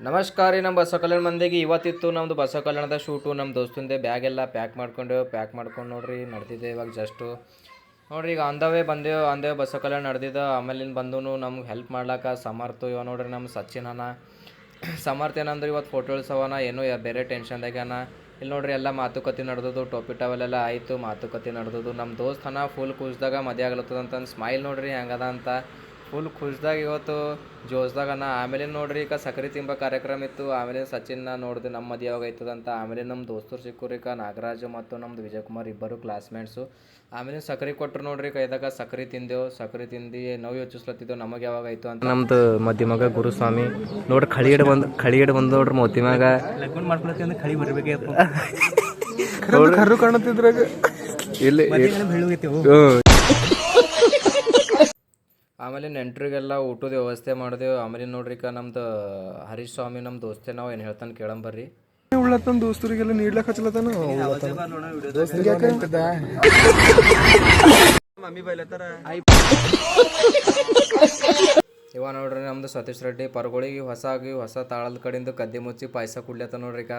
ನಮಸ್ಕಾರ ರೀ. ನಮ್ಮ ಬಸವ ಕಲ್ಯಾಣ ಮಂದಿಗೆ ಇವತ್ತಿತ್ತು ನಮ್ಮದು ಬಸವ ಕಲ್ಯಾಣದ ಶೂಟು. ನಮ್ಮ ದೋಸ್ತಂದೆ ಬ್ಯಾಗ್ ಎಲ್ಲ ಪ್ಯಾಕ್ ಮಾಡ್ಕೊಂಡು ನೋಡ್ರಿ ನಡೆದಿದೆ ಇವಾಗ ಜಸ್ಟು. ನೋಡ್ರಿ ಈಗ ಬಂದೇವು ಬಸವ ಕಲ್ಯಾಣ ನಡೆದಿದ್ದ. ಆಮೇಲಿಂದ ಬಂದು ನಮ್ಗೆ ಹೆಲ್ಪ್ ಮಾಡ್ಲಾಕ ಸಮರ್ಥ ಇವ ನೋಡ್ರಿ ನಮ್ಮ ಸಚಿನನ. ಸಮರ್ಥ ಏನಂದ್ರೆ ಇವತ್ತು ಫೋಟೋ ಇಳಿಸವನ, ಏನೋ ಬೇರೆ ಟೆನ್ಷನ್ದಾಗ್ಯಾನ. ಇಲ್ಲಿ ನೋಡ್ರಿ ಎಲ್ಲ ಮಾತುಕತೆ ನಡೆದದು, ಟೋಪಿ ಟವಲೆಲ್ಲ ಆಯಿತು, ಮಾತುಕತೆ ನಡೆದದು. ನಮ್ಮ ದೋಸ್ತನ ಫುಲ್ ಖುಷಿದಾಗ ಮದುವೆ ಆಗ್ಲತ್ತದಂತ ಸ್ಮೈಲ್ ನೋಡ್ರಿ ಹೆಂಗದ ಅಂತ. ಫುಲ್ ಖುಷಿದಾಗ ಇವತ್ತು ಜೋಸ್ದಾಗನ. ಆಮೇಲೆ ನೋಡ್ರಿ ಈಗ ಸಕ್ರೆ ತಿಂಬ ಕಾರ್ಯಕ್ರಮ ಇತ್ತು. ಆಮೇಲೆ ಸಚಿನ್ನ ನೋಡಿದೆ ನಮ್ಮ ಮದುವೆ ಯಾವಾಗ ಆಯ್ತದಂತ. ಆಮೇಲೆ ನಮ್ಮ ದೋಸ್ತರು ಸಿಕ್ಕರು ಈಗ ನಾಗರಾಜು ಮತ್ತು ನಮ್ಮದು ವಿಜಯಕುಮಾರ್ ಇಬ್ಬರು ಕ್ಲಾಸ್ಮೇಟ್ಸು. ಆಮೇಲೆ ಸಕ್ರೆ ಕೊಟ್ಟರು ನೋಡ್ರಿ ಕೈದಾಗ. ಸಕ್ರೆ ತಿಂದೆವು. ಸಕ್ರೆ ತಿಂದು ನಾವು ಯೋಚಿಸ್ಲತ್ತಿದ್ದೆವು ನಮಗೆ ಯಾವಾಗ ಆಯಿತು ಅಂತ. ನಮ್ದು ಮದ್ದಿ ಮಗ ಗುರುಸ್ವಾಮಿ ನೋಡ್ರಿ ಖಳಿಯಡ್ ಬಂದು ನೋಡ್ರಿ ಮೋತಿ ಮಗ ಲಗ್ನ ಮಾಡ್ಕೊಳಕ್ಕೆ ಅಂದ್ರೆ ಖಳಿ ಬರಬೇಕಿತ್ತು. ಕರು ಕಾಣುತ್ತಿದ್ರಾಗ ಇಲ್ಲಿ ಆಮೇಲೆ ನೆಂಟ್ರಿಗೆಲ್ಲ ಊಟದ ವ್ಯವಸ್ಥೆ ಮಾಡಿದೆವು. ಆಮೇಲೆ ನೋಡ್ರಿ ಈಗ ನಮ್ದು ಹರೀಶ್ ಸ್ವಾಮಿ ನಮ್ಮ ದೋಸ್ತೆ, ನಾವು ಏನು ಹೇಳ್ತಾನೆ ಕೇಳಂಬರ್ರಿ. ಉಳ್ಳತನ ದೋಸ್ತರಿಗೆಲ್ಲ ನೀಡ್ಲಕ್ ಹಚ್ಚಲತ್ತಾನ. ಇವ ನೋಡ್ರಿ ನಮ್ದು ಸತೀಶ್ ರೆಡ್ಡಿ ಪರ್ಗಳಿಗೆ ಹೊಸ ತಾಳದ ಕಡೆಯಿಂದ ಕದ್ದಿ ಮುಚ್ಚಿ ಪಾಯಸ ಕುಡ್ಲತ್ತ ನೋಡ್ರಿ ಈಗ.